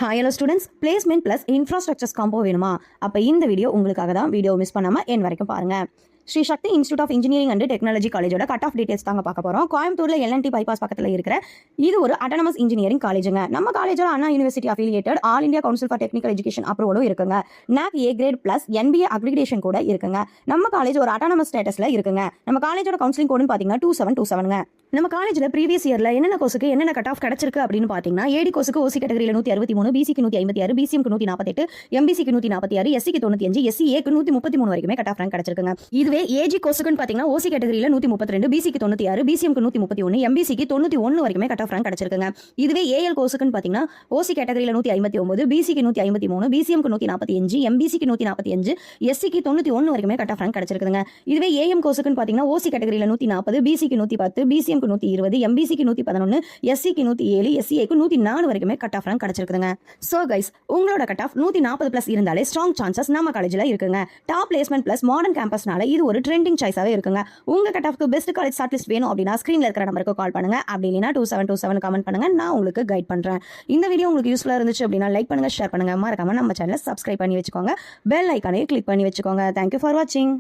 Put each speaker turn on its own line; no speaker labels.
Hello students, placement plus infrastructures combo வேணுமா? அப்போ இந்த வீடியோ உங்களுக்காக தான். வீடியோ மிஸ் பண்ணாமல் என் வரைக்கும் பாருங்கள். Sri Sakthi institute of engineering and technology காலேஜோட கட் ஆஃப் டீடைல்ஸ் தாங்க பார்க்க போகிறோம். கோயம்புத்தூரில் எல்என்டி பைபாஸ் பக்கத்தில் இருக்கிற இது ஒரு அட்டானமஸ் இன்ஜினியரிங் காலேஜுங்க. நம்ம காலேஜோட Anna university affiliated all India council for technical education அப்ரூவலும் இருக்குங்க. NAC A grade plus NBA accreditation கூட இருக்குங்க. நம்ம காலேஜ் ஒரு அட்டானமஸ் ஸ்டேட்டஸில் இருக்குங்க. நம்ம காலேஜோட கவுன்சிலிங் கோடுன்னு பார்த்தீங்கன்னா 2727ங்க. நம்ம காலேஜில் ப்ரீவியஸ் இயரில் என்னென்ன கோர்ஸுக்கு என்னென்ன கட் ஆஃப் கிடச்சிருக்கு அப்படின்னு பார்த்தீங்கன்னா, ஏடி கோர்ஸுக்கு OC கேட்டகரியில் 163, BCக்கு 156, BCMக்கு 148, MBCக்கு 146, SCக்கு 95, SCAக்கு 133 வரைக்குமே கட் ஆஃப் ரேங்க் கிடச்சிருக்குங்க. இதுவே ஏஜி கோர்ஸுக்கு பார்த்தீங்கன்னா OC கேட்டகரியில் 132, BCக்கு 96, BCMக்கு 131, MBCக்கு 91 வரைக்குமே கட் ஆஃப் ரேங்க் கிடச்சிருக்குங்க. இதுவே AL கோர்ஸுக்குன்னு பார்த்தீங்கன்னா OC கேட்டகரியில் 159, BCக்கு 153, BCMக்கு 145, MBCக்கு 145, SCக்கு 91 வரைக்குமே கட் ஆஃப் ரேங்க் கிடச்சிருக்குங்க. இதுவே AM கோர்ஸுக்குன்னு பார்த்தீங்கன்னா OC கேட்டகரியில் 140, BCக்கு 110, BCMக்கு 120, MBCக்கு 111, SCக்கு 107, SCAக்கு 104 வரைக்குமே கட் ஆஃப் ரேங்க் கிடச்சிருக்குங்க. ஸோ கைஸ், உங்களோட கட் ஆஃப் 140 பிளஸ் இருந்தாலே ஸ்ட்ராங் சான்சஸ் நம்ம காலேஜில் இருக்குங்க. டாப் பிளேஸ்மெண்ட் பிளஸ் மாடர்ன் கேம்பஸ்னால இது ஒரு ட்ரெண்டிங் சாய்ஸாவே இருக்குங்க. உங்க கட் ஆஃப்க்கு பெஸ்ட் காலேஜ் ஷார்ட் லிஸ்ட் வேணும் அப்படின்னா ஸ்கிரீன்ல இருக்கிற நம்பருக்கு கால் பண்ணுங்க. அப்படி இல்லைனா 2727 கமெண்ட் பண்ணுங்க. நான் உங்களுக்கு கைட் பண்றேன். இந்த வீடியோ உங்களுக்கு யூஸ்ஃபுல்லா இருந்துச்சு அப்படின்னா லைக் பண்ணுங்க, ஷேர் பண்ணுங்க, மறக்காம நம்ம சேனலை சப்ஸ்கிரைப் பண்ணி வச்சுக்கோங்க. பெல் ஐக்கானே கிளிக் பண்ணி வச்சுக்கோங்க. தேங்க்யூ ஃபார் வாட்சிங்.